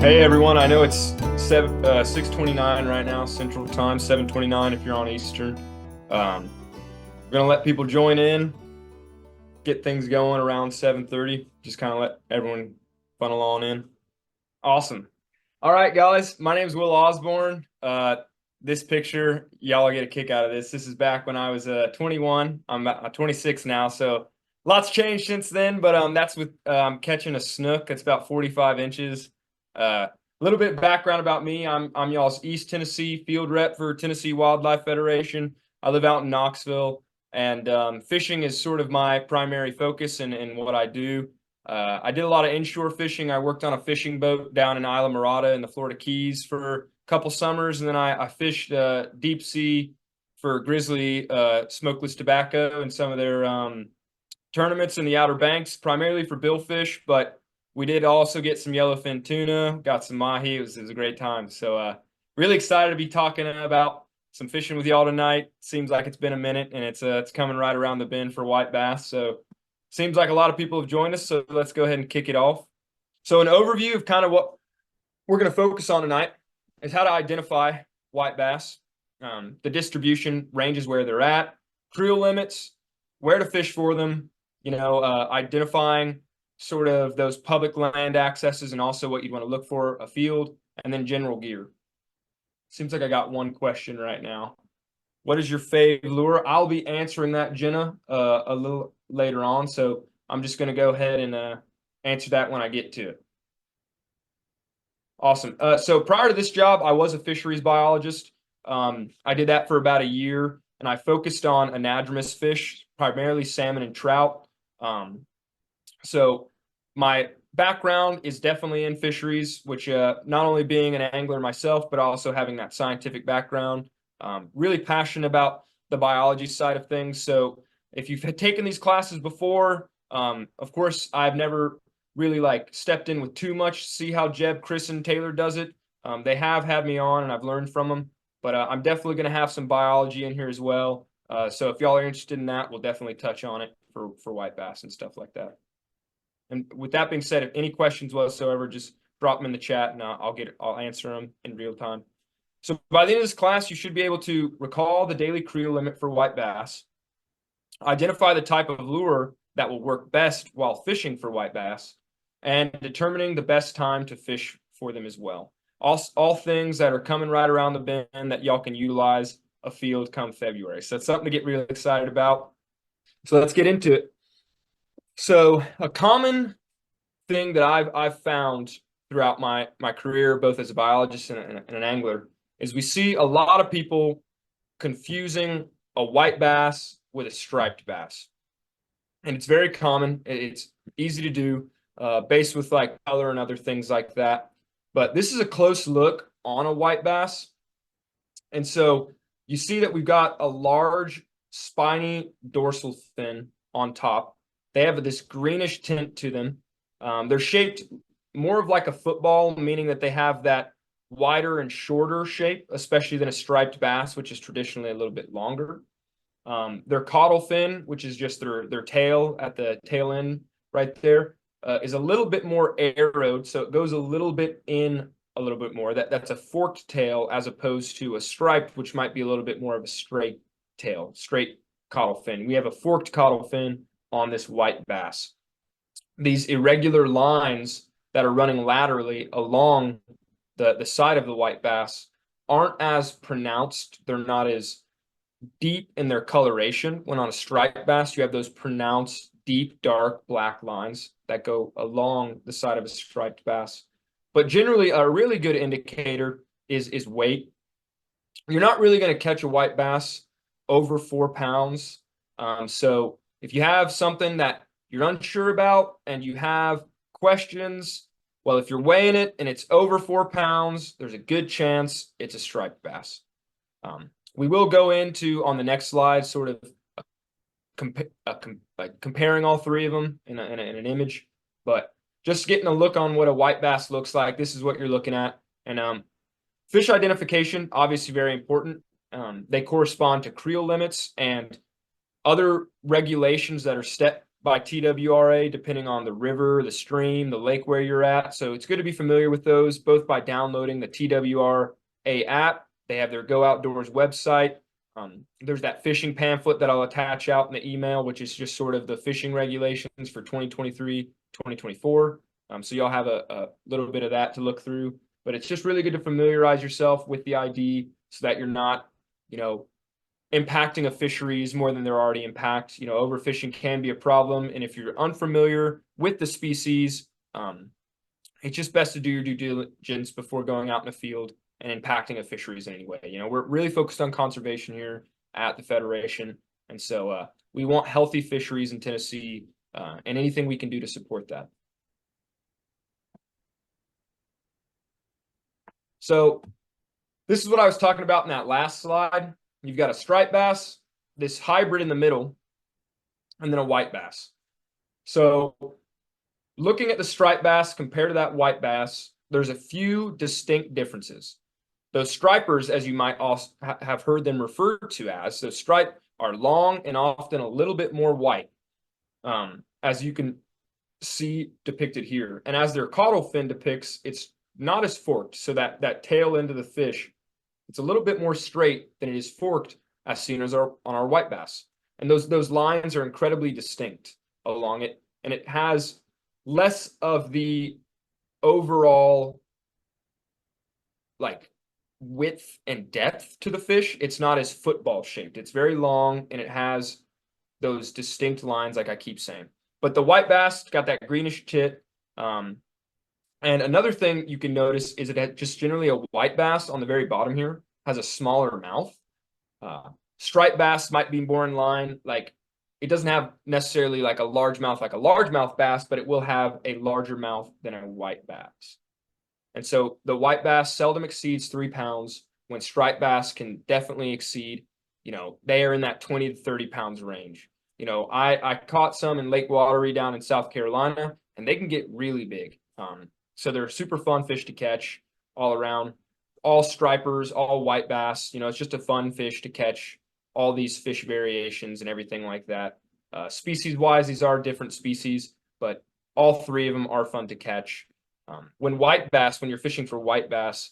Hey everyone, I know it's 6:29 right now Central Time, 7:29 if you're on Eastern. We're gonna let people join in, get things going around 7:30. Just kind of let everyone funnel on in. Awesome. All right, guys, my name is Will Osborne. This picture, y'all will get a kick out of this. This is back when I was 21. I'm 26 now, so lots changed since then. But that's with catching a snook. It's about 45 inches. A little bit background about me. I'm y'all's East Tennessee field rep for Tennessee Wildlife Federation. I live out in Knoxville, and fishing is sort of my primary focus in what I do. I did a lot of inshore fishing. I worked on a fishing boat down in Islamorada in the Florida Keys for a couple summers, and then I fished deep sea for Grizzly smokeless tobacco and some of their tournaments in the Outer Banks, primarily for billfish, but we did also get some yellowfin tuna, got some mahi. It was a great time. So really excited to be talking about some fishing with y'all tonight. Seems like it's been a minute, and it's coming right around the bend for white bass. So seems like a lot of people have joined us, so let's go ahead and kick it off. So an overview of kind of what we're going to focus on tonight is how to identify white bass, the distribution ranges where they're at, creel limits, where to fish for them, identifying sort of those public land accesses and also what you'd want to look for a field, and then general gear. Seems like I got one question right now. What is your fave lure? I'll be answering that, Jenna, a little later on. So I'm just going to go ahead and answer that when I get to it. Awesome. So prior to this job, I was a fisheries biologist. I did that for about a year, and I focused on anadromous fish, primarily salmon and trout. So my background is definitely in fisheries, which not only being an angler myself, but also having that scientific background. Really passionate about the biology side of things. So if you've taken these classes before, of course, I've never really stepped in with too much, see how Jeb, Chris, and Taylor does it. They have had me on and I've learned from them, but I'm definitely going to have some biology in here as well. So if y'all are interested in that, we'll definitely touch on it for white bass and stuff like that. And with that being said, if any questions whatsoever, just drop them in the chat and I'll answer them in real time. So by the end of this class, you should be able to recall the daily creel limit for white bass, identify the type of lure that will work best while fishing for white bass, and determining the best time to fish for them as well. All things that are coming right around the bend that y'all can utilize a field come February. So that's something to get really excited about. So let's get into it. So a common thing that I've found throughout my career, both as a biologist and an angler, is we see a lot of people confusing a white bass with a striped bass. And it's very common. It's easy to do based with color and other things like that. But this is a close look on a white bass. And so you see that we've got a large spiny dorsal fin on top. They have this greenish tint to them. They're shaped more of like a football, meaning that they have that wider and shape, especially than a striped bass, which is traditionally a little bit longer. Their caudal fin, which is just their tail at the tail end right there, is a little bit more arrowed, so it goes a little bit in a little bit more. That's a forked tail as opposed to a striped, which might be a little bit more of a straight tail, straight caudal fin. We have a forked caudal fin on this white bass. These irregular lines that are running laterally along the side of the white bass aren't as pronounced. They're not as deep in their coloration. When on a striped bass, you have those pronounced, deep, dark black lines that go along the side of a striped bass. But generally, a really good indicator is weight. You're not really going to catch a white bass over 4 pounds. So if you have something that you're unsure about and you have questions, well, if you're weighing it and it's over 4 pounds, there's a good chance it's a striped bass. We will go into, on the next slide, sort of comparing all three of them in an image, but just getting a look on what a white bass looks like. This is what you're looking at. And fish identification, obviously very important. They correspond to creel limits and other regulations that are set by TWRA, depending on the river, the stream, the lake where you're at. So it's good to be familiar with those, both by downloading the TWRA app. They have their Go Outdoors website. There's that fishing pamphlet that I'll attach out in the email, which is just sort of the fishing regulations for 2023, 2024. So y'all have a little bit of that to look through, but it's just really good to familiarize yourself with the ID so that you're not, impacting a fisheries more than they're already impact. Overfishing can be a problem. And if you're unfamiliar with the species, it's just best to do your due diligence before going out in the field and impacting a fisheries in any way. We're really focused on conservation here at the Federation. And so we want healthy fisheries in Tennessee and anything we can do to support that. So this is what I was talking about in that last slide. You've got a striped bass, this hybrid in the middle, and then a white bass. So looking at the striped bass compared to that white bass, there's a few distinct differences. Those stripers, as you might also have heard them referred to as, so striped are long and often a little bit more white, as you can see depicted here. And as their caudal fin depicts, it's not as forked, so that tail end of the fish, it's a little bit more straight than it is forked, as seen as on our white bass. And those lines are incredibly distinct along it, and it has less of the overall width and depth to the fish. It's not as football shaped. It's very long, and it has those distinct lines, like I keep saying. But the white bass got that greenish tip. And another thing you can notice is it just generally a white bass on the very bottom here has a smaller mouth. Striped bass might be more in line. It doesn't have necessarily like a large mouth bass, but it will have a larger mouth than a white bass. And so the white bass seldom exceeds 3 pounds, when striped bass can definitely exceed, they are in that 20 to 30 pounds range. I caught some in Lake Wateree down in South Carolina, and they can get really big. So they're super fun fish to catch all around. All stripers, all white bass. It's just a fun fish to catch, all these fish variations and everything like that. Species-wise, these are different species, but all three of them are fun to catch. When you're fishing for white bass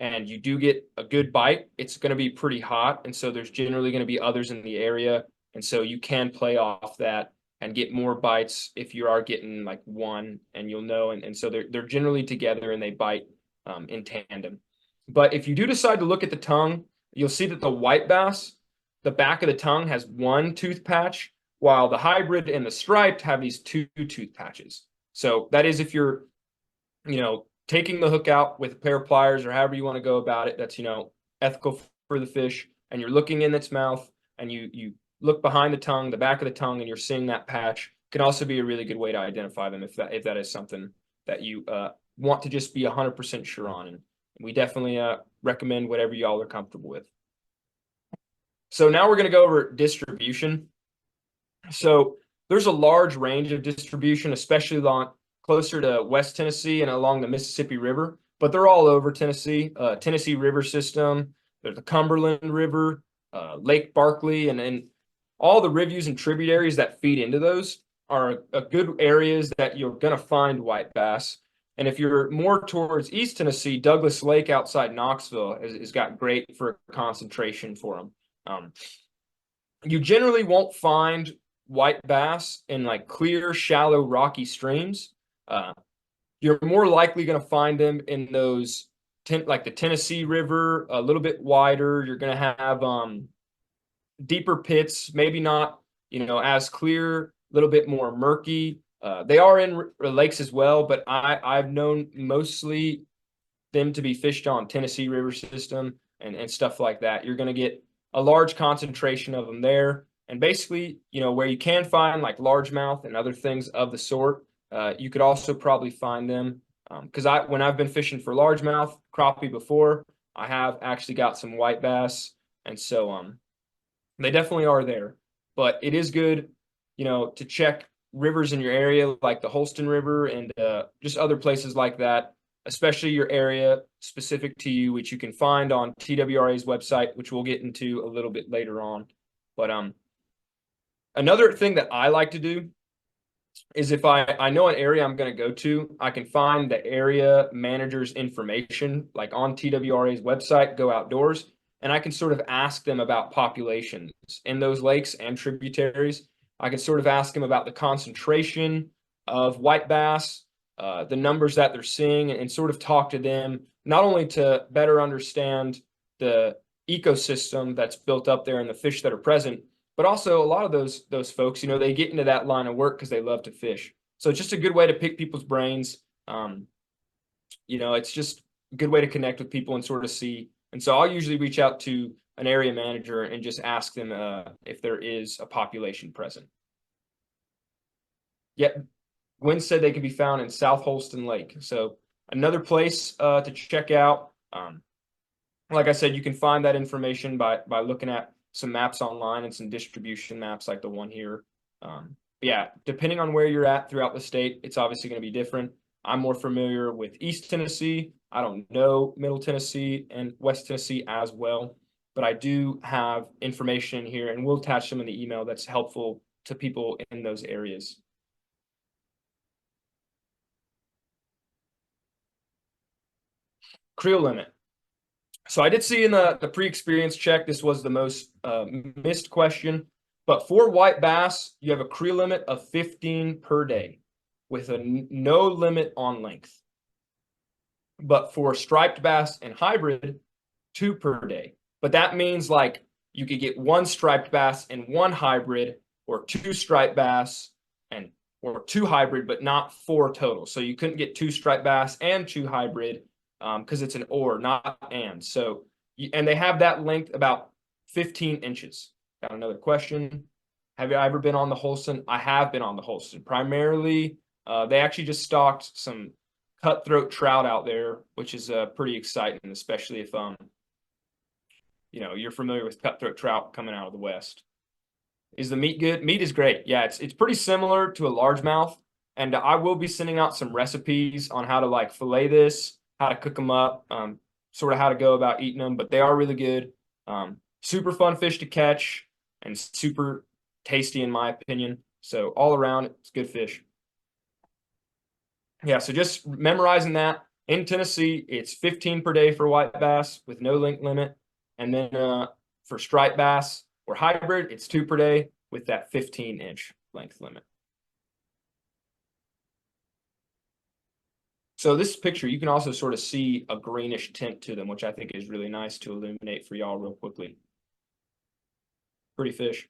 and you do get a good bite, it's going to be pretty hot. And so there's generally going to be others in the area. And so you can play off that and get more bites if you are getting like one, and you'll know. And so they're generally together and they bite in tandem. But if you do decide to look at the tongue, you'll see that the white bass, the back of the tongue has one tooth patch, while the hybrid and the striped have these two tooth patches. So that is if you're, taking the hook out with a pair of pliers or however you want to go about it, that's, ethical for the fish, and you're looking in its mouth and you look behind the tongue, the back of the tongue, and you're seeing that patch, can also be a really good way to identify them if that is something that you want to just be 100% sure on. And we definitely recommend whatever y'all are comfortable with. So now we're going to go over distribution. So there's a large range of distribution, especially closer to West Tennessee and along the Mississippi River, but they're all over Tennessee. Tennessee River system, there's the Cumberland River, Lake Barkley, and all the rivers and tributaries that feed into those are good areas that you're going to find white bass. And if you're more towards East Tennessee, Douglas Lake outside Knoxville has got great for concentration for them. You generally won't find white bass in clear, shallow, rocky streams. You're more likely going to find them in those like the Tennessee River, a little bit wider. You're going to have deeper pits, maybe not as clear, a little bit more murky. They are in lakes as well, but I've known mostly them to be fished on Tennessee River system and stuff like that. You're going to get a large concentration of them there. And basically, where you can find largemouth and other things of the sort, you could also probably find them. Because when I've been fishing for largemouth crappie before, I have actually got some white bass. And so they definitely are there. But it is good, to check rivers in your area, like the Holston River and just other places like that, especially your area specific to you, which you can find on TWRA's website, which we'll get into a little bit later on. But another thing that I like to do is if I know an area I'm going to go to, I can find the area manager's information, like on TWRA's website, Go Outdoors, and I can sort of ask them about populations in those lakes and tributaries. I can sort of ask them about the concentration of white bass, the numbers that they're seeing, and sort of talk to them, not only to better understand the ecosystem that's built up there and the fish that are present, but also a lot of those folks, they get into that line of work because they love to fish. So it's just a good way to pick people's brains. It's just a good way to connect with people and sort of see. And so I'll usually reach out to an area manager and just ask them if there is a population present. Yep. Gwen said they can be found in South Holston Lake. So another place to check out. Like I said, you can find that information by looking at some maps online and some distribution maps like the one here. Yeah, depending on where you're at throughout the state, it's obviously going to be different. I'm more familiar with East Tennessee. I don't know Middle Tennessee and West Tennessee as well, but I do have information here, and we'll attach some in the email that's helpful to people in those areas. Creel limit. So I did see in the pre-experience check, this was the most missed question. But for white bass, you have a creel limit of 15 per day with a no limit on length. But for striped bass and hybrid, 2 per day. But that means like you could get 1 striped bass and 1 hybrid, or 2 striped bass or 2 hybrid, but not 4 total. So you couldn't get 2 striped bass and 2 hybrid because it's an or, not and. So, and they have that length about 15 inches. Got another question. Have you ever been on the Holston? I have been on the Holston. Primarily, they actually just stocked some cutthroat trout out there, which is pretty exciting, especially if you're familiar with cutthroat trout coming out of the West. Is the meat good? Meat is great. Yeah, it's pretty similar to a largemouth, and I will be sending out some recipes on how to like fillet this, how to cook them up, sort of how to go about eating them. But they are really good. Super fun fish to catch and super tasty in my opinion. So all around, it's good fish. Yeah, so just memorizing that. In Tennessee, it's 15 per day for white bass with no length limit. And then for striped bass or hybrid, it's 2 per day with that 15-inch length limit. So this picture, you can also sort of see a greenish tint to them, which I think is really nice to illuminate for y'all real quickly. Pretty fish.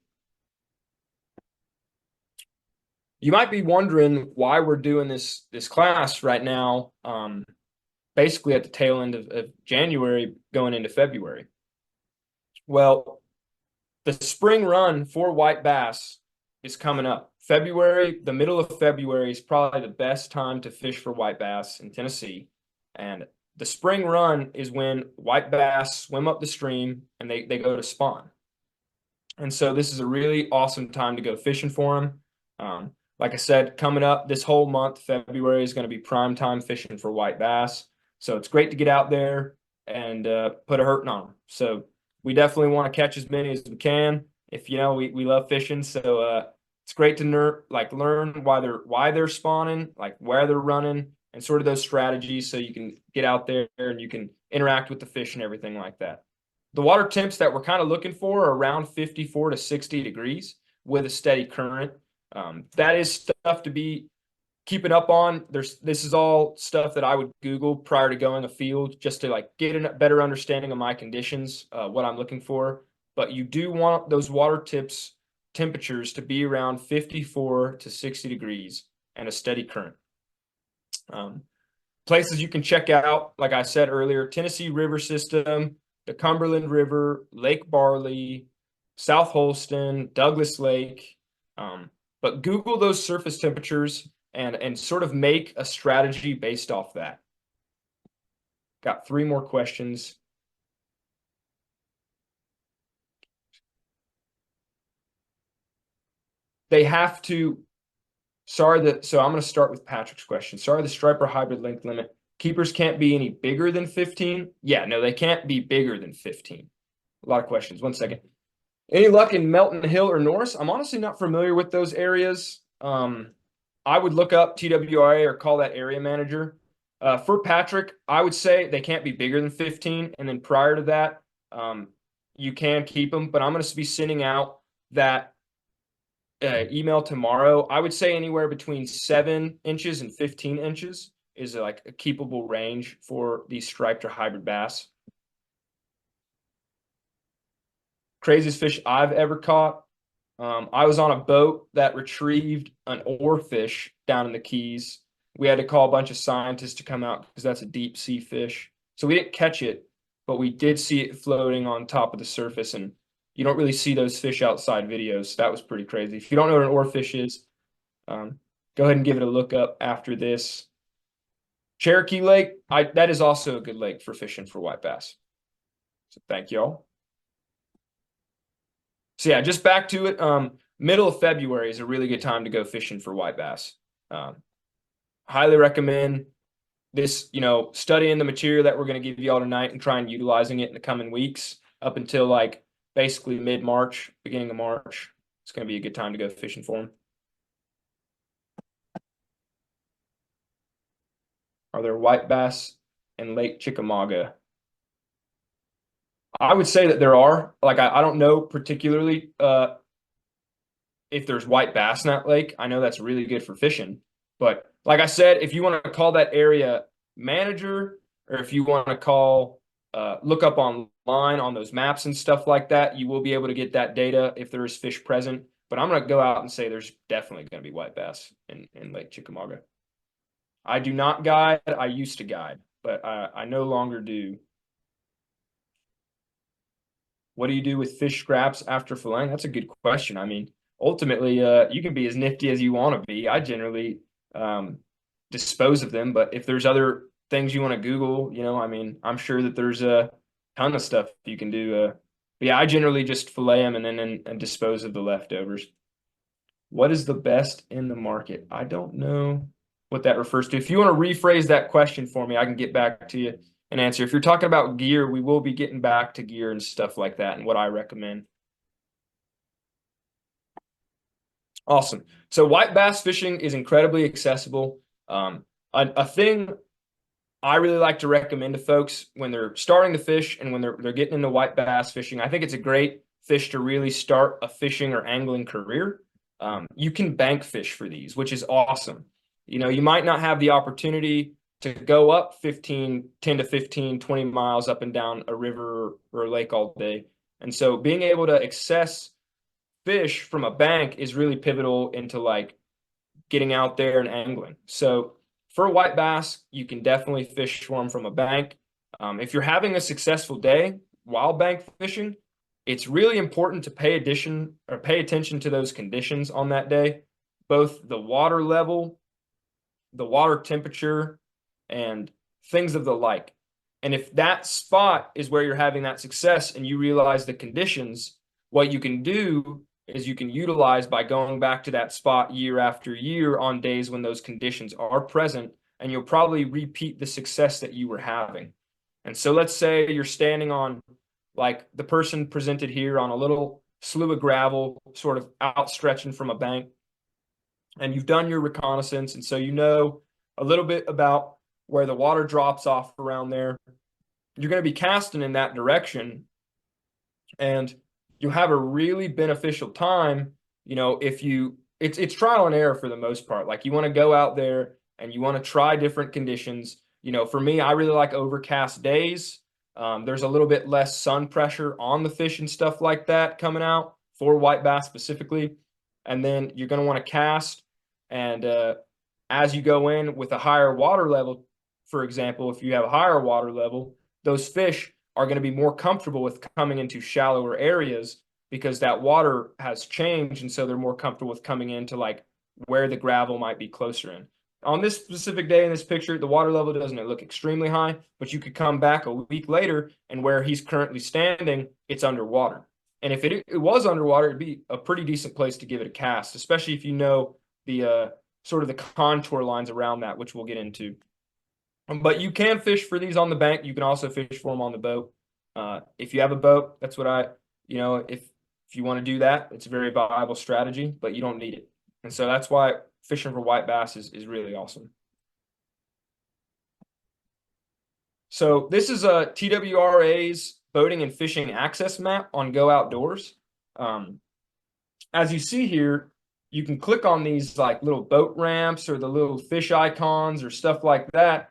You might be wondering why we're doing this class right now, basically at the tail end of January going into February. Well, the spring run for white bass is coming up. February, the middle of February is probably the best time to fish for white bass in Tennessee. And the spring run is when white bass swim up the stream and they go to spawn. And so this is a really awesome time to go fishing for them. Like I said, coming up this whole month, February is going to be prime time fishing for white bass. So it's great to get out there and put a hurting on them. So we definitely want to catch as many as we can. If we love fishing, so it's great to learn why they're spawning, like where they're running, and sort of those strategies, so you can get out there and you can interact with the fish and everything like that. The water temps that we're kind of looking for are around 54 to 60 degrees with a steady current. That is stuff to be keeping up on. This is all stuff that I would Google prior to going afield, just to like get a better understanding of my conditions, what I'm looking for. But you do want those water temperatures to be around 54 to 60 degrees and a steady current. Places you can check out, like I said earlier, Tennessee River System, the Cumberland River, Lake Barley, South Holston, Douglas Lake. But Google those surface temperatures and sort of make a strategy based off that. Got 3 more questions. They have to, so I'm going to start with Patrick's question. Sorry, the striper hybrid length limit. Keepers can't be any bigger than 15? Yeah, no, they can't be bigger than 15. A lot of questions. 1 second. Any luck in Melton Hill or Norris? I'm honestly not familiar with those areas. I would look up TWRA or call that area manager. For Patrick, I would say they can't be bigger than 15. And then prior to that, you can keep them. But I'm going to be sending out that email tomorrow. I would say anywhere between 7 inches and 15 inches is like a keepable range for these striped or hybrid bass. Craziest fish I've ever caught. I was on a boat that retrieved an oarfish down in the Keys. We had to call a bunch of scientists to come out because that's a deep sea fish. So we didn't catch it, but we did see it floating on top of the surface. And you don't really see those fish outside videos. So that was pretty crazy. If you don't know what an oarfish is, go ahead and give it a look up after this. Cherokee Lake, that is also a good lake for fishing for white bass. So thank y'all. So yeah, just back to it. Middle of February is a really good time to go fishing for white bass. Highly recommend this, studying the material that we're going to give you all tonight and trying utilizing it in the coming weeks up until like basically mid-March, beginning of March. It's going to be a good time to go fishing for them. Are there white bass in Lake Chickamauga? I would say that there are. Like I don't know particularly if there's white bass in that lake. I know that's really good for fishing. But like I said, if you want to call that area manager, or if you want to call look up online on those maps and stuff like that, you will be able to get that data if there is fish present. But I'm going to go out and say there's definitely going to be white bass in Lake Chickamauga. I do not guide. I used to guide, but I no longer do. What do you do with fish scraps after filleting? That's a good question. I mean, ultimately, you can be as nifty as you want to be. I generally dispose of them, but if there's other things you want to Google, I mean, I'm sure that there's a ton of stuff you can do. But yeah, I generally just fillet them and then and dispose of the leftovers. What is the best in the market? I don't know what that refers to. If you want to rephrase that question for me, I can get back to you and answer. If you're talking about gear, we will be getting back to gear and stuff like that and what I recommend. Awesome. So white bass fishing is incredibly accessible. A thing I really like to recommend to folks when they're starting to fish and when they're getting into white bass fishing, I think it's a great fish to really start a fishing or angling career. You can bank fish for these, which is awesome. You might not have the opportunity to go up 10 to 15, 20 miles up and down a river or a lake all day. And so being able to access fish from a bank is really pivotal into like getting out there and angling. So for white bass, you can definitely fish for them from a bank. If you're having a successful day while bank fishing, it's really important to pay attention to those conditions on that day, both the water level, the water temperature, and things of the like. And if that spot is where you're having that success and you realize the conditions, what you can do is you can utilize by going back to that spot year after year on days when those conditions are present, and you'll probably repeat the success that you were having. And so let's say you're standing on, like the person presented here, on a little slough of gravel, sort of outstretching from a bank, and you've done your reconnaissance, and so you know a little bit about where the water drops off around there. You're going to be casting in that direction, and you have a really beneficial time. It's trial and error for the most part. Like you want to go out there and you want to try different conditions. For me, I really like overcast days. There's a little bit less sun pressure on the fish and stuff like that coming out for white bass specifically. And then you're going to want to cast. And as you go in with a higher water level, for example, if you have a higher water level, those fish are going to be more comfortable with coming into shallower areas because that water has changed. And so they're more comfortable with coming into like where the gravel might be closer in. On this specific day in this picture, the water level doesn't look extremely high, but you could come back a week later and where he's currently standing, it's underwater. And if it was underwater, it'd be a pretty decent place to give it a cast, especially if you know the sort of the contour lines around that, which we'll get into. But you can fish for these on the bank. You can also fish for them on the boat. If you have a boat, that's what if you want to do that, it's a very viable strategy, but you don't need it. And so that's why fishing for white bass is really awesome. So this is a TWRA's boating and fishing access map on Go Outdoors. As you see here, you can click on these like little boat ramps or the little fish icons or stuff like that,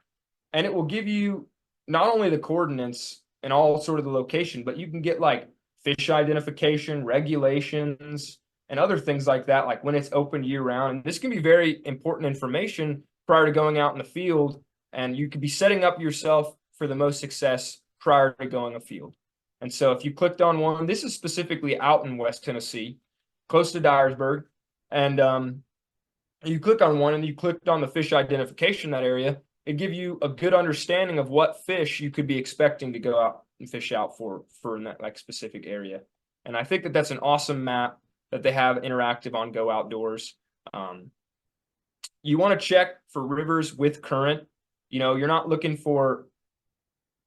and it will give you not only the coordinates and all sort of the location, but you can get like fish identification, regulations, and other things like that, like when it's open year round. And this can be very important information prior to going out in the field, and you could be setting up yourself for the most success prior to going afield. And so if you clicked on one, this is specifically out in West Tennessee, close to Dyersburg, and you click on one and you clicked on the fish identification in that area, it give you a good understanding of what fish you could be expecting to go out and fish out for in that like specific area. And I think that that's an awesome map that they have interactive on Go Outdoors. You want to check for rivers with current. You know, you're not looking for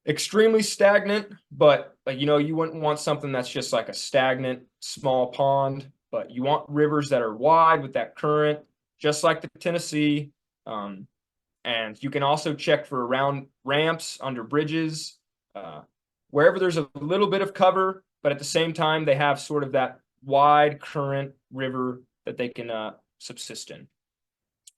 extremely stagnant, but you wouldn't want something that's just like a stagnant small pond, but you want rivers that are wide with that current, just like the Tennessee. And you can also check for around ramps, under bridges, wherever there's a little bit of cover, but at the same time, they have sort of that wide current river that they can subsist in.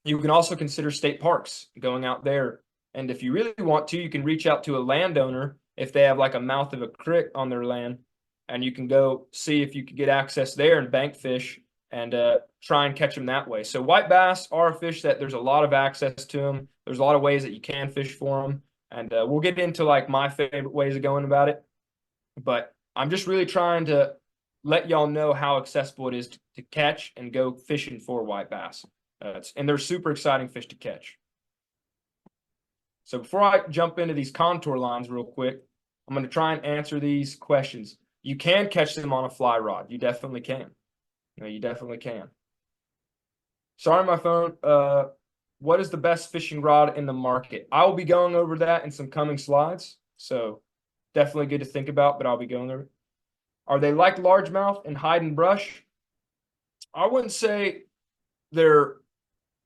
You can also consider state parks, going out there. And if you really want to, you can reach out to a landowner if they have like a mouth of a creek on their land, and you can go see if you could get access there and bank fish and try and catch them that way. So white bass are a fish that there's a lot of access to them. There's a lot of ways that you can fish for them. And we'll get into like my favorite ways of going about it. But I'm just really trying to let y'all know how accessible it is to catch and go fishing for white bass. And they're super exciting fish to catch. So before I jump into these contour lines real quick, I'm going to try and answer these questions. You can catch them on a fly rod. You definitely can. You definitely can. Sorry, my phone. What is the best fishing rod in the market? I will be going over that in some coming slides. So definitely good to think about, but I'll be going over it. Are they like largemouth and hide and brush? I wouldn't say they're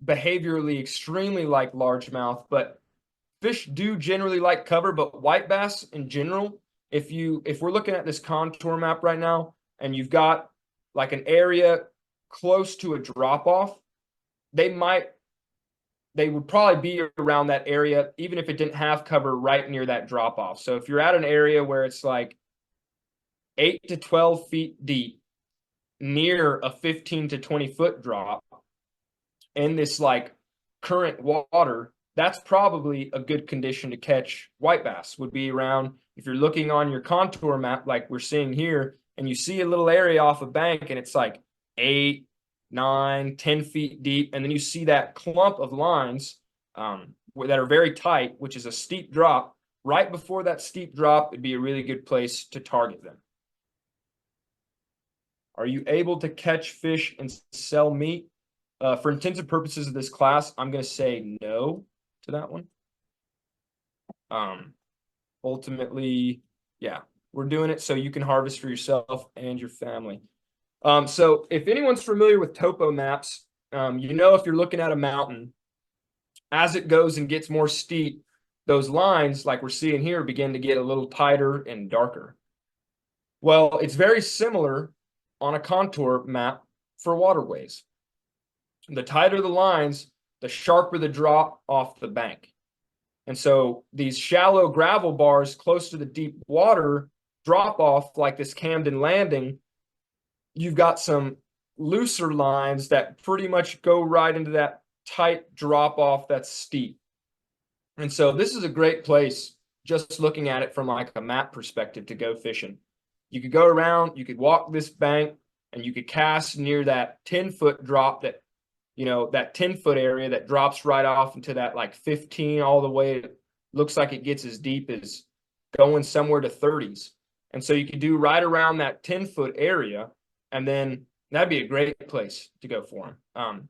behaviorally extremely like largemouth, but fish do generally like cover. But white bass in general, if we're looking at this contour map right now and you've got like an area close to a drop off, they would probably be around that area even if it didn't have cover right near that drop off. So if you're at an area where it's like 8 to 12 feet deep near a 15 to 20 foot drop in this like current water, that's probably a good condition to catch white bass. Would be around, if you're looking on your contour map like we're seeing here, and you see a little area off a bank and it's like 8, 9, 10 feet deep, and then you see that clump of lines that are very tight, which is a steep drop. Right before that steep drop, it'd be a really good place to target them. Are you able to catch fish and sell meat? For intensive purposes of this class, I'm going to say no to that one. Ultimately, yeah, we're doing it so you can harvest for yourself and your family. So if anyone's familiar with topo maps, if you're looking at a mountain, as it goes and gets more steep, those lines, like we're seeing here, begin to get a little tighter and darker. Well, it's very similar on a contour map for waterways. The tighter the lines, the sharper the drop off the bank. And so these shallow gravel bars close to the deep water drop off, like this Camden Landing, you've got some looser lines that pretty much go right into that tight drop off that's steep. And so this is a great place, just looking at it from like a map perspective, to go fishing. You could go around, you could walk this bank, and you could cast near that 10-foot drop that 10-foot area that drops right off into that like 15 all the way. It looks like it gets as deep as going somewhere to 30s. And so you could do right around that 10-foot area, and then that'd be a great place to go for them.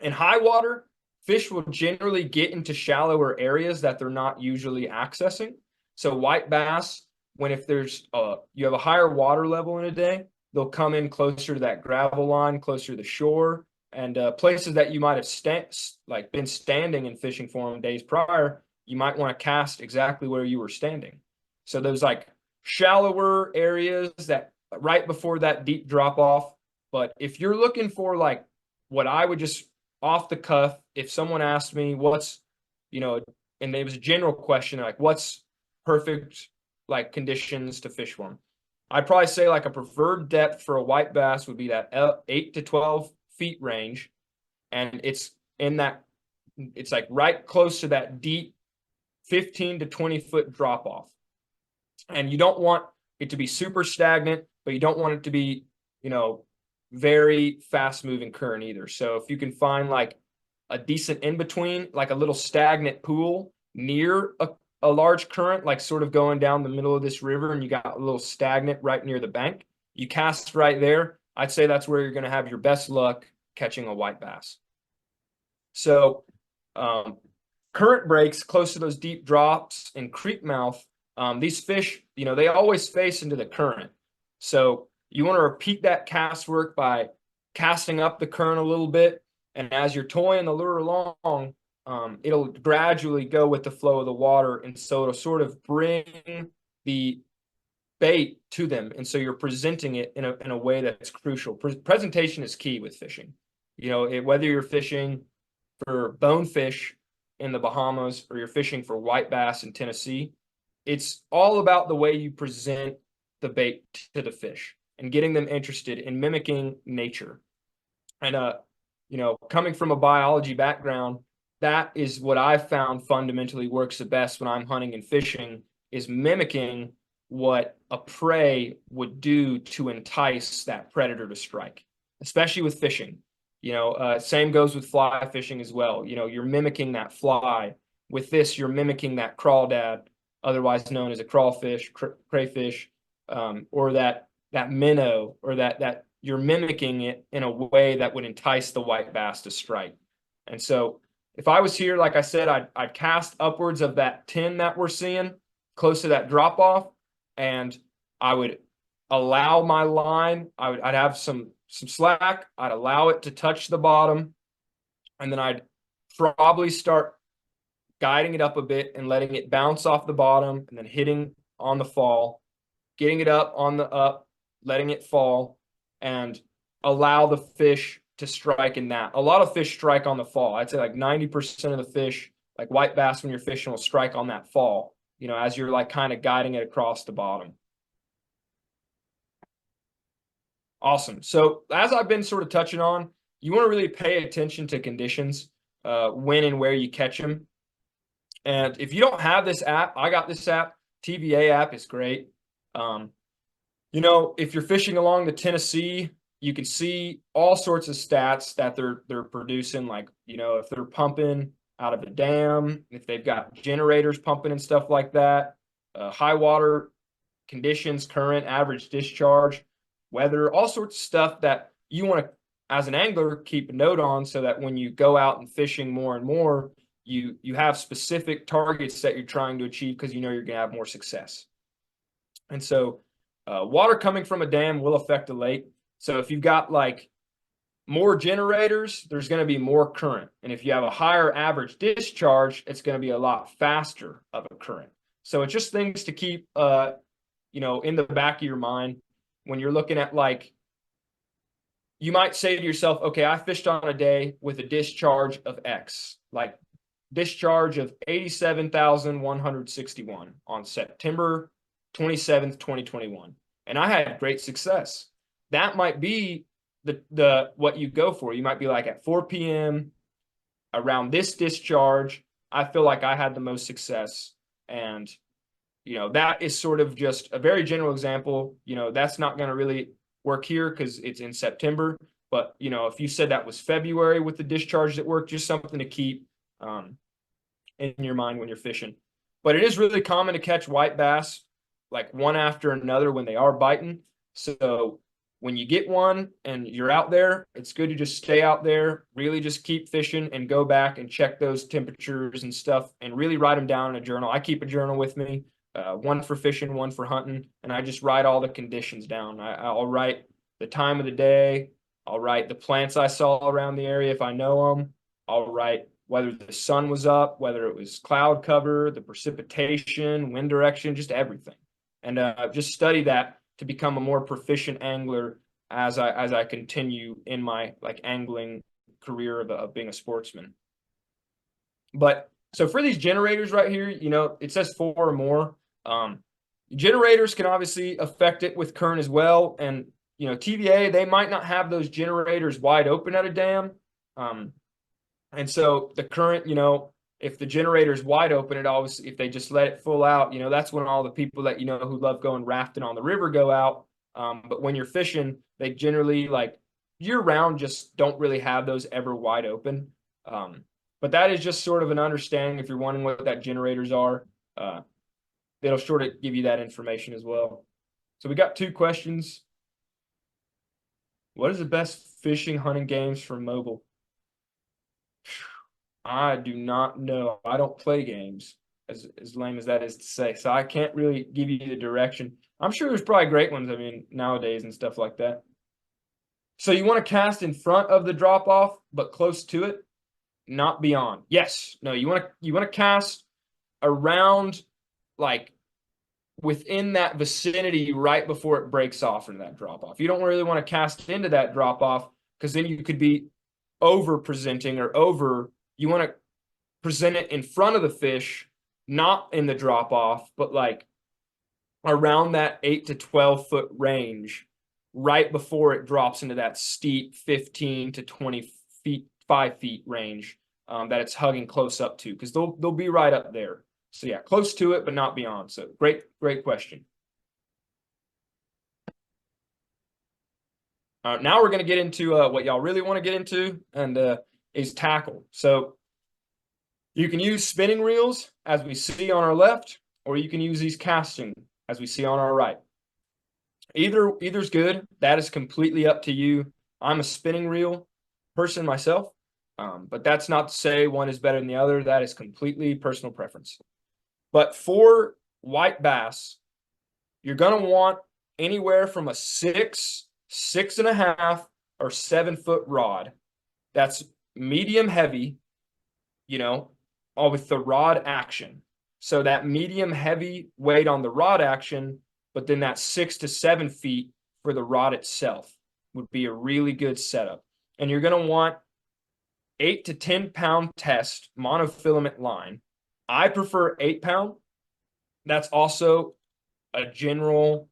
In high water, fish will generally get into shallower areas that they're not usually accessing. So white bass, if there's you have a higher water level in a day, they'll come in closer to that gravel line, closer to the shore, And places that you might have been standing and fishing for them days prior, you might want to cast exactly where you were standing. So those like shallower areas that right before that deep drop off. But if you're looking for like what I would just off the cuff, if someone asked me what's, and it was a general question, like what's perfect like conditions to fish for them, I'd probably say like a preferred depth for a white bass would be that 8 to 12 feet range. And it's like right close to that deep 15 to 20 foot drop off. And you don't want it to be super stagnant, but you don't want it to be, very fast moving current either. So if you can find like a decent in between, like a little stagnant pool near a large current, like sort of going down the middle of this river, and you got a little stagnant right near the bank, you cast right there. I'd say that's where you're going to have your best luck catching a white bass. So current breaks close to those deep drops and creek mouth, these fish, they always face into the current. So you want to repeat that cast work by casting up the current a little bit. And as you're toying the lure along, it'll gradually go with the flow of the water. And so it'll sort of bring the bait to them. And so you're presenting it in a way that's crucial. Presentation is key with fishing. Whether you're fishing for bonefish in the Bahamas or you're fishing for white bass in Tennessee, it's all about the way you present the bait to the fish and getting them interested in mimicking nature. And, coming from a biology background, that is what I've found fundamentally works the best when I'm hunting and fishing, is mimicking what a prey would do to entice that predator to strike, especially with fishing. Same goes with fly fishing as well. You're mimicking that fly. With this, you're mimicking that crawdad, otherwise known as a crawfish, crayfish, or that minnow, or that you're mimicking it in a way that would entice the white bass to strike. And so if I was here, like I said, I'd cast upwards of that 10 that we're seeing, close to that drop off, and I would allow my line. I'd have some slack. I'd allow it to touch the bottom, and then I'd probably start guiding it up a bit and letting it bounce off the bottom, and then hitting on the fall, getting it up on the up, letting it fall, and allow the fish to strike in that. A lot of fish strike on the fall. I'd say like 90% of the fish, like white bass when you're fishing, will strike on that fall, as you're like kind of guiding it across the bottom. Awesome. So as I've been sort of touching on, you want to really pay attention to conditions, when and where you catch them. And if you don't have this app, I got this app, TVA app is great. If you're fishing along the Tennessee, you can see all sorts of stats that they're producing, like, if they're pumping out of a dam, if they've got generators pumping and stuff like that, high water conditions, current, average discharge, weather, all sorts of stuff that you want to, as an angler, keep a note on, so that when you go out and fishing more and more, you have specific targets that you're trying to achieve, because you're going to have more success. And so water coming from a dam will affect a lake. So if you've got like more generators, there's going to be more current. And if you have a higher average discharge, it's going to be a lot faster of a current. So it's just things to keep, in the back of your mind when you're looking at, like, you might say to yourself, okay, I fished on a day with a discharge of X, like discharge of 87,161 on September 27th, 2021. And I had great success. That might be the what you go for. You might be like, at 4 p.m. around this discharge, I feel like I had the most success. And, that is sort of just a very general example. That's not going to really work here because it's in September. But, if you said that was February with the discharge that worked, just something to keep in your mind when you're fishing. But it is really common to catch white bass like one after another when they are biting. So when you get one and you're out there, it's good to just stay out there, really just keep fishing, and go back and check those temperatures and stuff, and really write them down in a journal. I keep a journal with me, one for fishing, one for hunting, and I just write all the conditions down. I'll write the time of the day, I'll write the plants I saw around the area if I know them. I'll write whether the sun was up, whether it was cloud cover, the precipitation, wind direction, just everything. And just study that to become a more proficient angler as I continue in my like angling career of being a sportsman. But so for these generators right here, you know, it says 4 or more. Generators can obviously affect it with current as well. And, you know, TVA, they might not have those generators wide open at a dam. And so the current, you know, if the generator is wide open, it always, if they just let it full out, you know, that's when all the people that, you know, who love going rafting on the river go out. But when you're fishing, they generally like year round just don't really have those ever wide open. But that is just sort of an understanding if you're wondering what that generators are. It'll sort of give you that information as well. So we got 2 questions. What is the best fishing hunting games for mobile? I do not know. I don't play games, as lame as that is to say. So I can't really give you the direction. I'm sure there's probably great ones, I mean, nowadays and stuff like that. So you want to cast in front of the drop off, but close to it, not beyond. Yes. No, you want to cast around, like within that vicinity right before it breaks off into that drop off. You don't really want to cast into that drop off because then you could be over presenting or over. You want to present it in front of the fish, not in the drop off, but like around that 8 to 12 foot range right before it drops into that steep 15 to 20 feet, 5 feet range that it's hugging close up to, because they'll be right up there. So yeah, close to it, but not beyond. So great question. Now we're going to get into what y'all really want to get into, and is tackle. So you can use spinning reels as we see on our left, or you can use these casting as we see on our right. Either's good. That is completely up to you. I'm a spinning reel person myself, but that's not to say one is better than the other. That is completely personal preference. But for white bass, you're going to want anywhere from a 6, 6.5, or 7 foot rod. That's medium heavy, you know, all with the rod action. So that medium heavy weight on the rod action, but then that 6 to 7 feet for the rod itself would be a really good setup. And you're going to want 8 to 10 pound test monofilament line. I prefer 8 pound. That's also a general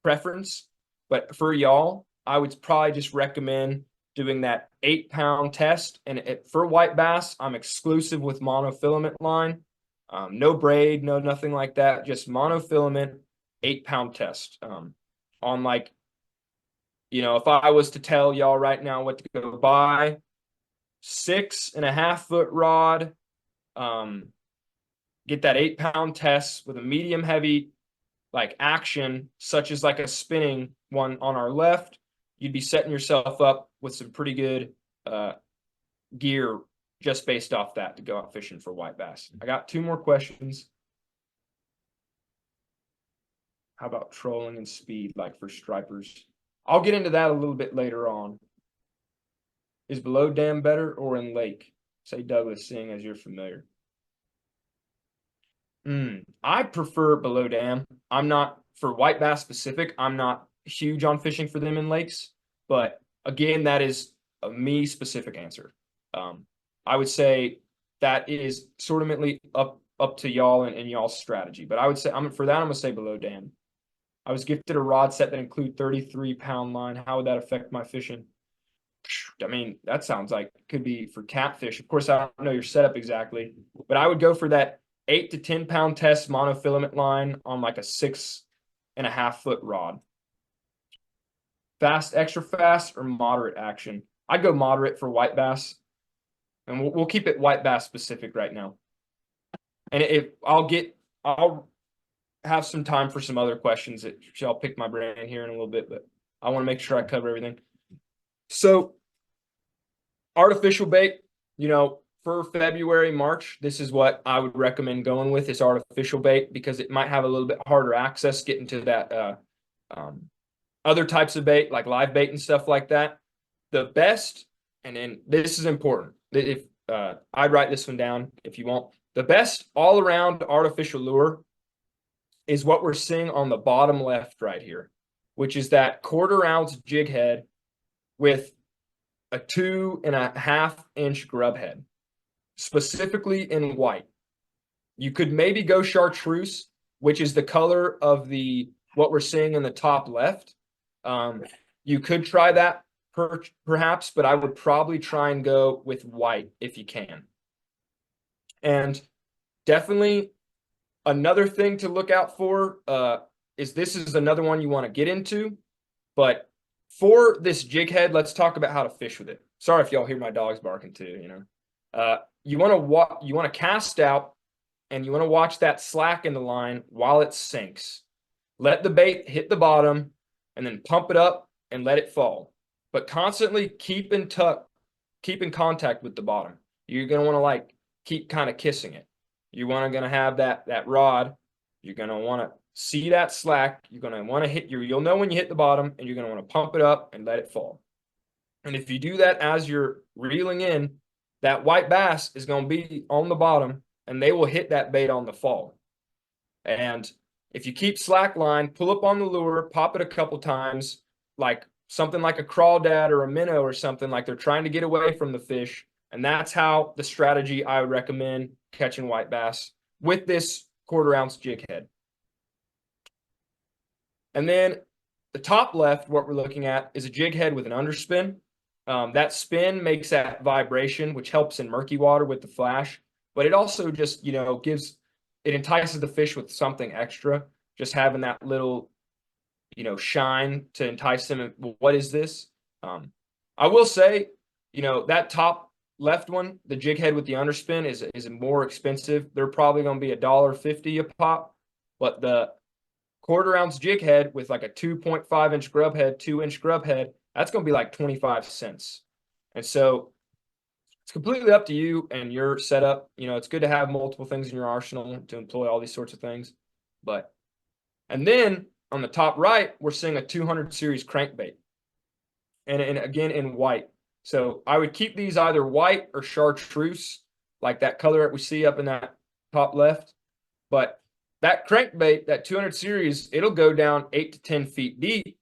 preference, but for y'all, I would probably just recommend doing that 8 pound test. And for white bass, I'm exclusive with monofilament line. No braid, no nothing like that. Just monofilament 8 pound test. On like, you know, if I was to tell y'all right now what to go buy, 6.5 foot rod, get that 8 pound test with a medium heavy like action, such as like a spinning one on our left, you'd be setting yourself up with some pretty good gear just based off that to go out fishing for white bass. I got 2 more questions. How about trolling and speed, like for stripers? I'll get into that a little bit later on. Is below dam better or in lake? Say Douglas, seeing as you're familiar. I prefer below dam. I'm not, for white bass specific, I'm not huge on fishing for them in lakes. But again, that is a me specific answer. I would say that is sort of up to y'all and y'all's strategy. But I would say I'm gonna say below dam. I was gifted a rod set that include 33 pound line. How would that affect my fishing? I mean, that sounds like it could be for catfish. Of course, I don't know your setup exactly, but I would go for that 8 to 10 pound test monofilament line on like a 6.5 foot rod. Fast, extra fast, or moderate action? I'd go moderate for white bass, and we'll keep it white bass specific right now. And if I'll have some time for some other questions that I'll pick my brain here in a little bit, but I want to make sure I cover everything. So artificial bait, you know, for February, March, this is what I would recommend going with, is artificial bait, because it might have a little bit harder access getting to that other types of bait like live bait and stuff like that. the best, and then this is important. If I'd write this one down if you want. The best all around artificial lure is what we're seeing on the bottom left right here, which is that 1/4 ounce jig head with a 2.5-inch grub head, specifically in white. You could maybe go chartreuse, which is the color of what we're seeing in the top left. You could try that perhaps, but I would probably try and go with white if you can. And definitely another thing to look out for is this is another one you want to get into. But for this jig head, let's talk about how to fish with it. Sorry if y'all hear my dogs barking too, you want to cast out, and you want to watch that slack in the line while it sinks. Let the bait hit the bottom and then pump it up and let it fall. But constantly keep in contact with the bottom. You're going to want to keep kind of kissing it. You're going to have that rod. You're going to want to see that slack. You're going to want to you'll know when you hit the bottom, and you're going to want to pump it up and let it fall. And if you do that as you're reeling in, that white bass is going to be on the bottom, and they will hit that bait on the fall. And if you keep slack line, pull up on the lure, pop it a couple times, like something like a crawdad or a minnow or something, like they're trying to get away from the fish. And that's how the strategy I would recommend catching white bass with this 1/4 ounce jig head. And then the top left, what we're looking at is a jig head with an underspin. That spin makes that vibration, which helps in murky water with the flash. But it also just, it entices the fish with something extra, just having that little, shine to entice them. What is this? I will say, that top left one, the jig head with the underspin is more expensive. They're probably going to be $1.50 a pop, but the 1/4 ounce jig head with like a 2.5-inch grub head, 2-inch grub head, that's going to be like 25 cents. And so it's completely up to you and your setup. It's good to have multiple things in your arsenal to employ all these sorts of things. And then on the top right, we're seeing a 200 series crankbait. And again, in white. So I would keep these either white or chartreuse, like that color that we see up in that top left. But that crankbait, that 200 series, it'll go down 8 to 10 feet deep.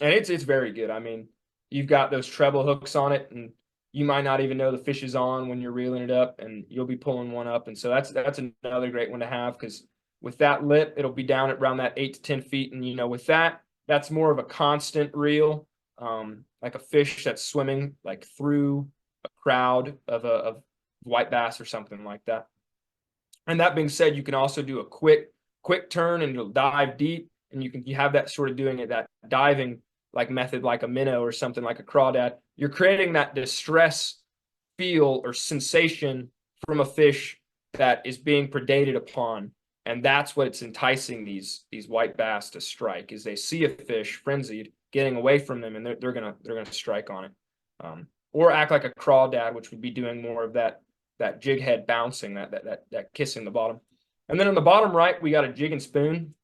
And it's very good. I mean, you've got those treble hooks on it, and you might not even know the fish is on when you're reeling it up, and you'll be pulling one up. And so that's another great one to have, because with that lip, it'll be down at around that 8 to 10 feet. And, with that's more of a constant reel, like a fish that's swimming like through a crowd of white bass or something like that. And that being said, you can also do a quick turn, and it'll dive deep, and you have that sort of doing it, that diving like method, like a minnow or something like a crawdad. You're creating that distress feel or sensation from a fish that is being predated upon. And that's what it's enticing these white bass to strike, is they see a fish frenzied getting away from them, and they're gonna strike on it, or act like a crawdad, which would be doing more of that jig head bouncing, that kissing the bottom. And then on the bottom right, we got a jig and spoon.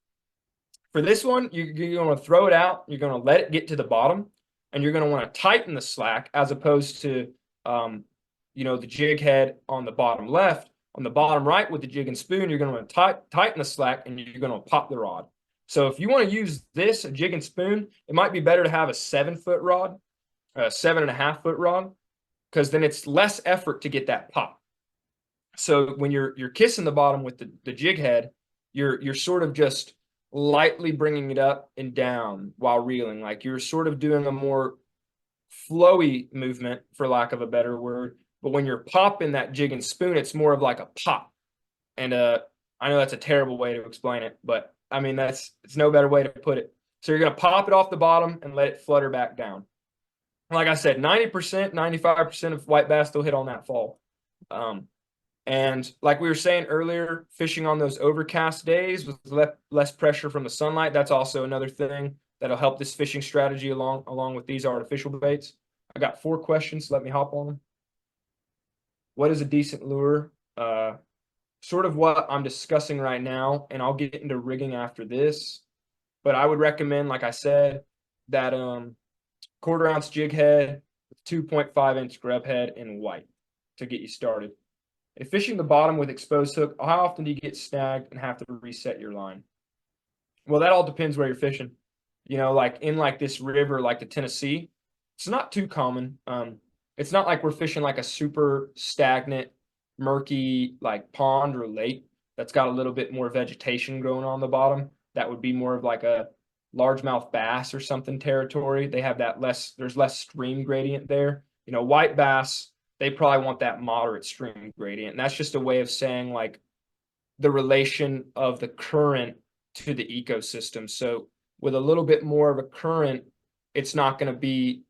For this one, you're going to throw it out. You're going to let it get to the bottom, and you're going to want to tighten the slack, as opposed to, the jig head on the bottom left. On the bottom right with the jig and spoon, you're going to want to tighten the slack, and you're going to pop the rod. So if you want to use this, a jig and spoon, it might be better to have a 7-foot rod, a 7.5-foot rod, because then it's less effort to get that pop. So when you're kissing the bottom with the jig head, you're sort of just lightly bringing it up and down while reeling, like you're sort of doing a more flowy movement, for lack of a better word. But when you're popping that jig and spoon, it's more of like a pop. And I know that's a terrible way to explain it, but I mean, it's no better way to put it. So you're going to pop it off the bottom and let it flutter back down. Like I said, 90%, 95% of white bass will hit on that fall. And like we were saying earlier, fishing on those overcast days with less pressure from the sunlight, that's also another thing that'll help this fishing strategy along with these artificial baits. I got 4 questions. Let me hop on them. What is a decent lure? Sort of what I'm discussing right now, and I'll get into rigging after this. But I would recommend, like I said, that 1/4 ounce jig head, with 2.5-inch grub head and white to get you started. If fishing the bottom with exposed hook, how often do you get snagged and have to reset your line? Well, that all depends where you're fishing. Like in like this river, like the Tennessee, it's not too common. It's not like we're fishing like a super stagnant, murky like pond or lake that's got a little bit more vegetation growing on the bottom. That would be more of like a largemouth bass or something territory. They have that there's less stream gradient there. White bass, they probably want that moderate stream gradient. And that's just a way of saying like the relation of the current to the ecosystem. So with a little bit more of a current, it's not going to be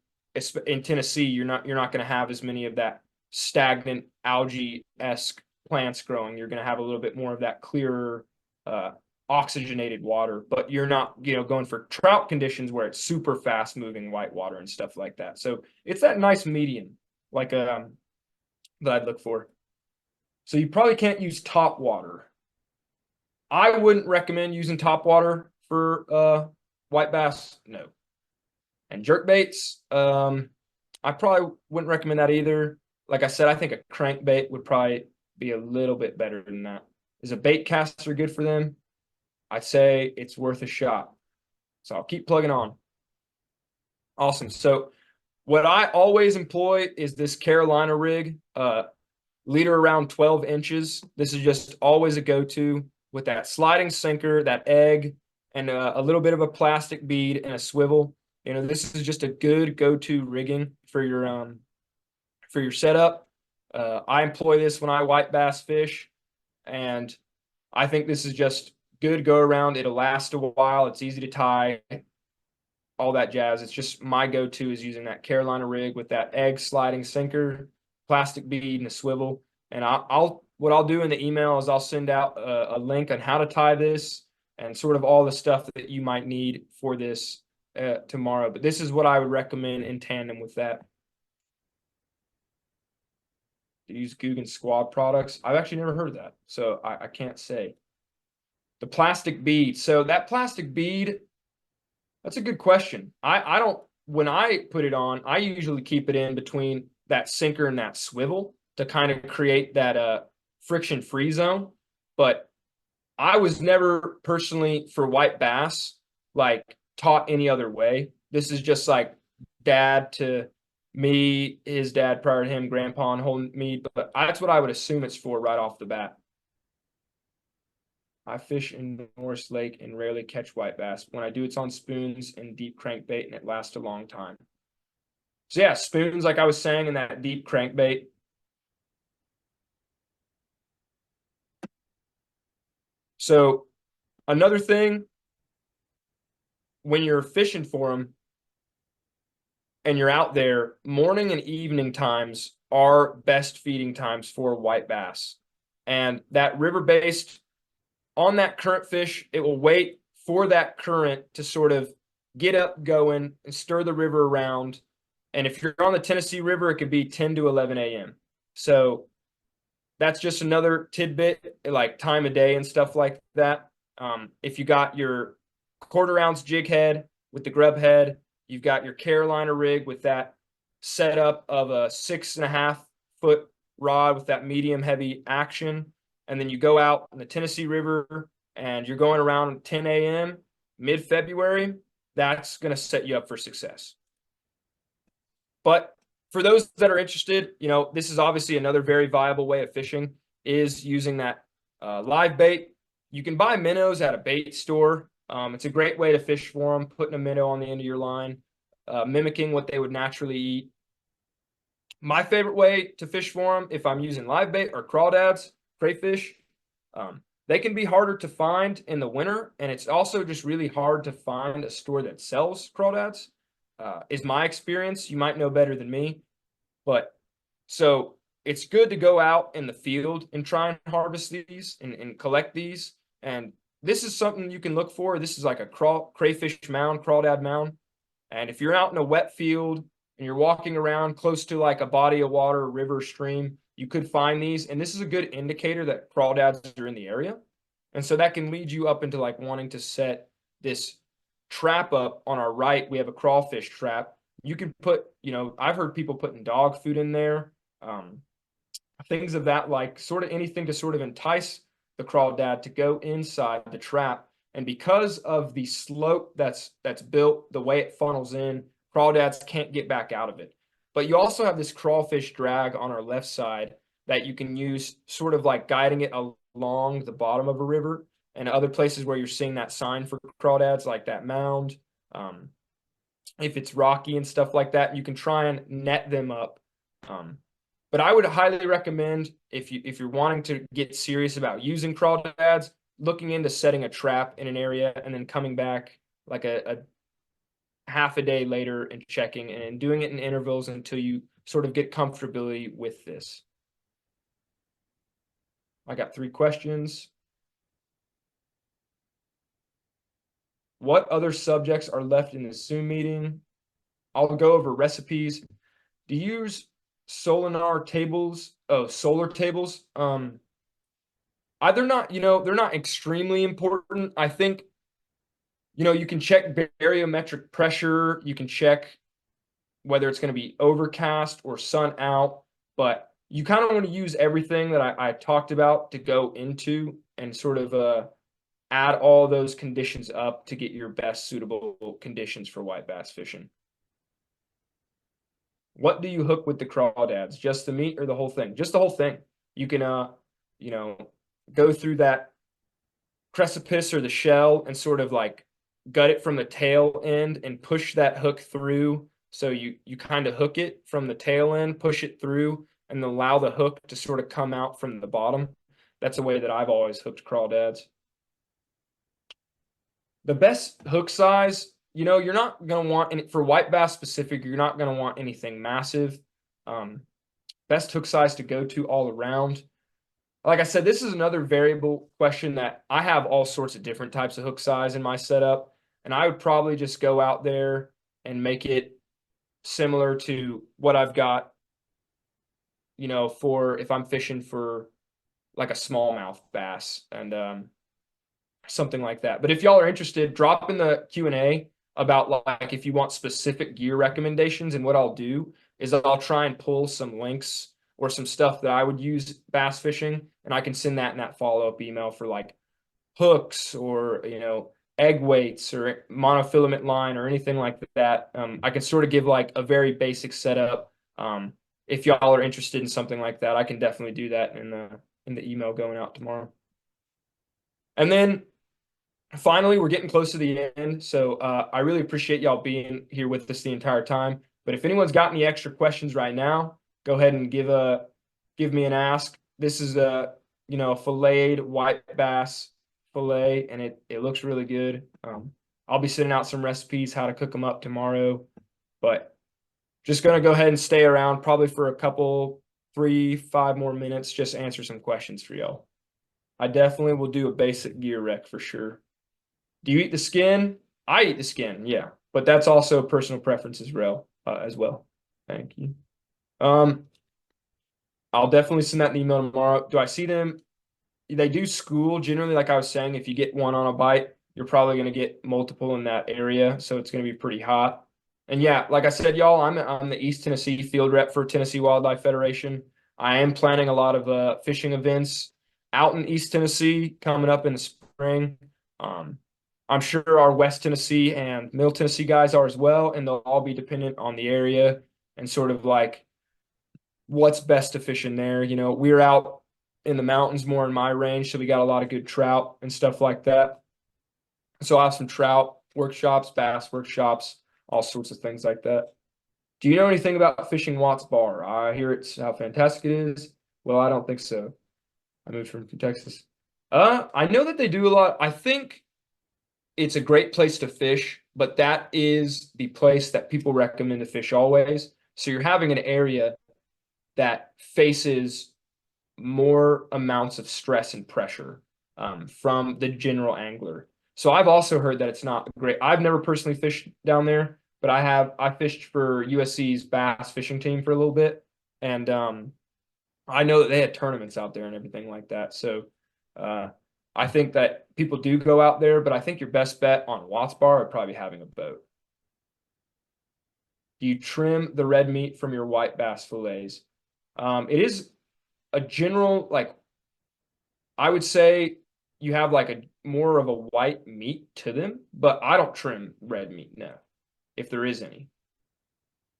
in Tennessee. You're not going to have as many of that stagnant algae-esque plants growing. You're going to have a little bit more of that clearer, oxygenated water. But you're not, going for trout conditions where it's super fast moving white water and stuff like that. So it's that nice median, like that I'd look for. So you probably can't use top water. I wouldn't recommend using top water for white bass, no. And jerk baits, I probably wouldn't recommend that either. Like I said, I think a crankbait would probably be a little bit better than that. Is a bait caster good for them? I'd say it's worth a shot. So I'll keep plugging on. Awesome. So what I always employ is this Carolina rig, leader around 12 inches. This is just always a go-to with that sliding sinker, that egg, and a little bit of a plastic bead and a swivel. This is just a good go-to rigging for your setup. I employ this when I white bass fish, and I think this is just good go around. It'll last a while. It's easy to tie, all that jazz. It's just my go-to is using that Carolina rig with that egg sliding sinker, plastic bead, and a swivel. And what I'll do in the email is I'll send out a link on how to tie this and sort of all the stuff that you might need for this tomorrow. But this is what I would recommend in tandem with that. To use Googan Squad products. I've actually never heard of that, so I can't say. The plastic bead. So that plastic bead, that's a good question. I don't, when I put it on, I usually keep it in between that sinker and that swivel to kind of create that friction-free zone. But I was never personally for white bass like taught any other way. This is just like dad to me, his dad prior to him, grandpa and whole me. But that's what I would assume it's for right off the bat. I fish in Norris Lake and rarely catch white bass. When I do, it's on spoons and deep crankbait, and it lasts a long time. So yeah, spoons, like I was saying, and that deep crankbait. So another thing, when you're fishing for them and you're out there, morning and evening times are best feeding times for white bass. And that river-based, on that current fish, it will wait for that current to sort of get up going and stir the river around. And if you're on the Tennessee River, it could be 10 to 11 a.m. So that's just another tidbit, like time of day and stuff like that. If you got your 1/4 ounce jig head with the grub head, you've got your Carolina rig with that setup of a 6.5 foot rod with that medium heavy action. And then you go out in the Tennessee River and you're going around 10 a.m. mid-February, that's going to set you up for success. But for those that are interested, this is obviously another very viable way of fishing is using that live bait. You can buy minnows at a bait store. It's a great way to fish for them, putting a minnow on the end of your line, mimicking what they would naturally eat. My favorite way to fish for them, if I'm using live bait or crawdads, crayfish, they can be harder to find in the winter, and it's also just really hard to find a store that sells crawdads, is my experience. You might know better than me, but so it's good to go out in the field and try and harvest these and collect these. And this is something you can look for. This is like a crayfish mound, crawdad mound. And if you're out in a wet field and you're walking around close to like a body of water, river, stream, you could find these. And this is a good indicator that crawdads are in the area. And so that can lead you up into like wanting to set this trap up on our right. We have a crawfish trap. You can put, I've heard people putting dog food in there, things of that, like sort of anything to sort of entice the crawdad to go inside the trap. And because of the slope that's built, the way it funnels in, crawdads can't get back out of it. But you also have this crawfish drag on our left side that you can use sort of like guiding it along the bottom of a river and other places where you're seeing that sign for crawdads, like that mound. Um, if it's rocky and stuff like that, you can try and net them up. But I would highly recommend, if you're wanting to get serious about using crawdads, looking into setting a trap in an area and then coming back like a half a day later and checking and doing it in intervals until you sort of get comfortability with this. I got 3 questions. What other subjects are left in the Zoom meeting? I'll go over recipes. Do you use Solinar tables? Oh, solar tables. They're not, they're not extremely important. I think, you can check barometric pressure. You can check whether it's going to be overcast or sun out, but you kind of want to use everything that I talked about to go into and sort of add all those conditions up to get your best suitable conditions for white bass fishing. What do you hook with the crawdads? Just the meat or the whole thing? Just the whole thing. You can, go through that precipice or the shell and sort of like gut it from the tail end and push that hook through. So you kind of hook it from the tail end, push it through, and allow the hook to sort of come out from the bottom. That's a way that I've always hooked crawdads. The best hook size, you're not going to want any, for white bass specific, you're not going to want anything massive. Best hook size to go to all around. Like I said, this is another variable question that I have all sorts of different types of hook size in my setup. And I would probably just go out there and make it similar to what I've got, for if I'm fishing for like a smallmouth bass and something like that. But if y'all are interested, drop in the Q&A about like if you want specific gear recommendations. And what I'll do is I'll try and pull some links or some stuff that I would use bass fishing, and I can send that in that follow-up email for like hooks or egg weights or monofilament line or anything like that. I can sort of give like a very basic setup. If y'all are interested in something like that, I can definitely do that in the email going out tomorrow. And then finally, we're getting close to the end, so I really appreciate y'all being here with us the entire time. But if anyone's got any extra questions right now, go ahead and give me an ask. This is a filleted white bass fillet, and it looks really good. I'll be sending out some recipes how to cook them up tomorrow, but just gonna go ahead and stay around probably for a couple 3-5 more minutes, just answer some questions for y'all. I definitely will do a basic gear rec for sure. Do you eat the skin? I eat the skin, yeah, but that's also personal preference as well. Thank you. I'll definitely send that in the email tomorrow. Do I see them? They do school generally, like I was saying. If you get one on a bite, you're probably going to get multiple in that area, so it's going to be pretty hot. And yeah, like I said, y'all, I'm the East Tennessee field rep for Tennessee Wildlife Federation. I am planning a lot of fishing events out in East Tennessee coming up in the spring. I'm sure our West Tennessee and Middle Tennessee guys are as well, and they'll all be dependent on the area and sort of like what's best to fish in there. We're out in the mountains more in my range, so we got a lot of good trout and stuff like that. So I have some trout workshops, bass workshops, all sorts of things like that. Do you know anything about fishing Watts Bar? I hear it's how fantastic it is. Well, I don't think so. I moved from Texas. I know that they do a lot. I think it's a great place to fish, but that is the place that people recommend to fish always. So you're having an area that faces more amounts of stress and pressure from the general angler. So I've also heard that it's not great. I've never personally fished down there, but I fished for USC's bass fishing team for a little bit, and I know that they had tournaments out there and everything like that. So I think that people do go out there, but I think your best bet on Watts Bar would probably be having a boat. Do you trim the red meat from your white bass fillets? It is a general, like, I would say you have like a more of a white meat to them, but I don't trim red meat, no, if there is any.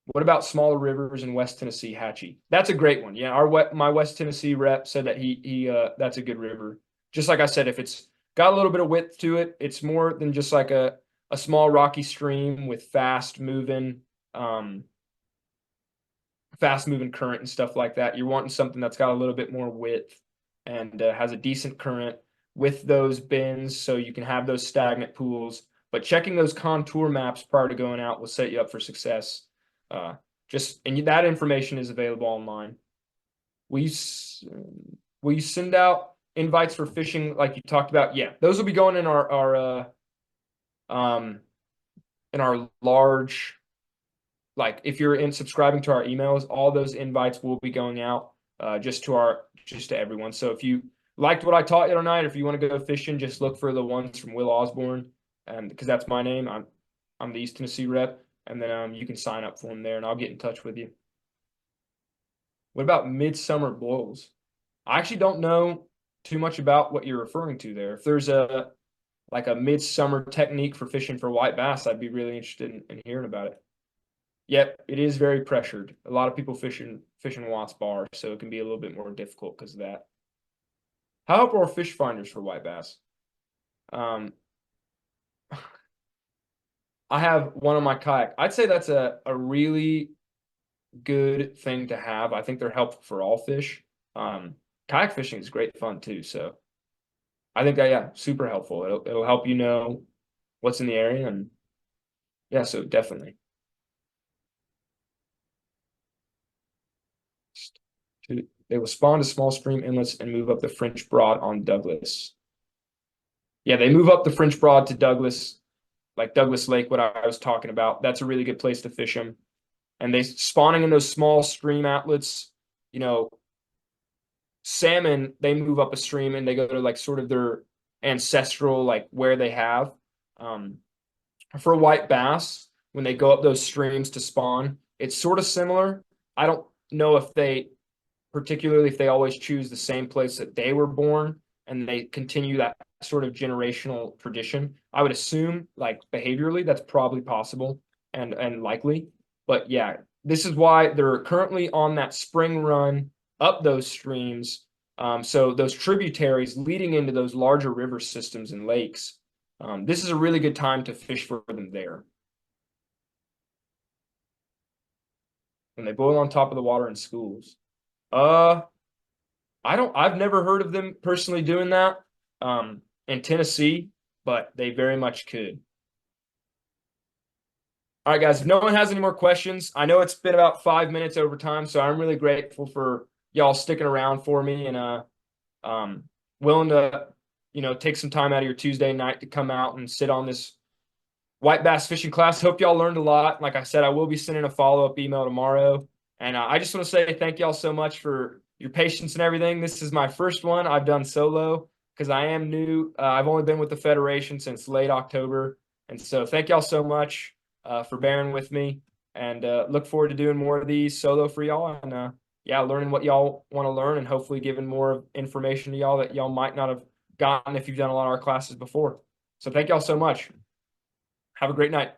What about smaller rivers in West Tennessee, Hatchie? That's a great one. Yeah, my West Tennessee rep said that he that's a good river. Just like I said, if it's got a little bit of width to it, it's more than just like a small rocky stream with fast moving current and stuff like that. You're wanting something that's got a little bit more width and has a decent current with those bends so you can have those stagnant pools. But checking those contour maps prior to going out will set you up for success. And that information is available online. Will you send out invites for fishing like you talked about? Yeah, those will be going in our large, like if you're in subscribing to our emails, all those invites will be going out just to everyone. So if you liked what I taught you tonight, or if you want to go fishing, just look for the ones from Will Osborne, and because that's my name. I'm the East Tennessee rep, and then you can sign up for them there, and I'll get in touch with you. What about midsummer blows? I actually don't know too much about what you're referring to there. If there's a midsummer technique for fishing for white bass, I'd be really interested in hearing about it. Yep, it is very pressured. A lot of people fishing Watts Bar, so it can be a little bit more difficult because of that. How about our fish finders for white bass? I have one on my kayak. I'd say that's a really good thing to have. I think they're helpful for all fish. Kayak fishing is great fun too. So I think yeah, super helpful. It'll help you know what's in the area, and yeah, so definitely. They will spawn to small stream inlets and move up the French Broad on Douglas. Yeah, they move up the French Broad to Douglas, like Douglas Lake, what I was talking about. That's a really good place to fish them. And they spawning in those small stream outlets, you know, salmon, they move up a stream and they go to like sort of their ancestral, like where they have. For white bass, when they go up those streams to spawn, it's sort of similar. I don't know if particularly if they always choose the same place that they were born and they continue that sort of generational tradition. I would assume, like behaviorally, that's probably possible and likely. But yeah, this is why they're currently on that spring run up those streams. So those tributaries leading into those larger river systems and lakes. This is a really good time to fish for them there. When they boil on top of the water in schools. I've never heard of them personally doing that in Tennessee, but they very much could. All right, guys, if no one has any more questions, I know it's been about 5 minutes over time, so I'm really grateful for y'all sticking around for me and willing to, take some time out of your Tuesday night to come out and sit on this white bass fishing class. Hope y'all learned a lot. Like I said, I will be sending a follow-up email tomorrow. And I just want to say thank y'all so much for your patience and everything. This is my first one I've done solo because I am new. I've only been with the Federation since late October. And so thank y'all so much for bearing with me. And look forward to doing more of these solo for y'all. And yeah, learning what y'all want to learn and hopefully giving more information to y'all that y'all might not have gotten if you've done a lot of our classes before. So thank y'all so much. Have a great night.